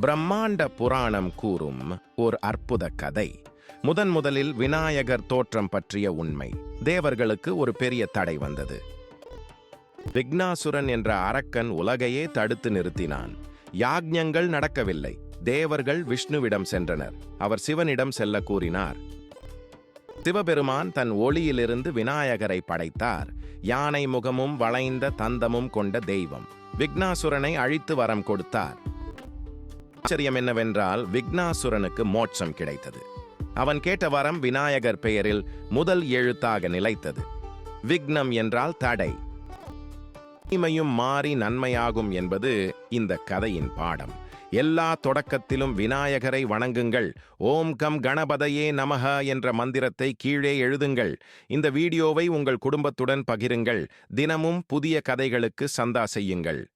பிரம்மாண்ட புராணம் கூறும் ஓர் அற்புத கதை. முதலில் விநாயகர் தோற்றம் பற்றிய உண்மை. தேவர்களுக்கு ஒரு பெரிய தடை வந்தது. விக்னாசுரன் என்ற அரக்கன் உலகையே தடுத்து நிறுத்தினான். யாக்ஞங்கள் நடக்கவில்லை. தேவர்கள் விஷ்ணுவிடம் சென்றனர். அவர் சிவனிடம் செல்ல கூறினார். சிவபெருமான் தன் ஒளியிலிருந்து விநாயகரை படைத்தார். யானை முகமும் வளைந்த தந்தமும் கொண்ட தெய்வம். விக்னாசுரனை அழித்து வரம் கொடுத்தார். ஆச்சரியம் என்னவென்றால் விக்னாசுரனுக்கு மோட்சம் கிடைத்தது. அவன் கேட்ட வரம் விநாயகர் பெயரில் முதல் எழுத்தாக நிலைத்தது. விக்னம் என்றால் தடை. தீமையும் மாறி நன்மையாகும் என்பது இந்த கதையின் பாடம். எல்லா தொடக்கத்திலும் விநாயகரை வணங்குங்கள். ஓம் கம் கணபதையே நமஹ என்ற மந்திரத்தை கீழே எழுதுங்கள். இந்த வீடியோவை உங்கள் குடும்பத்துடன் பகிருங்கள். தினமும் புதிய கதைகளுக்கு சந்தா செய்யுங்கள்.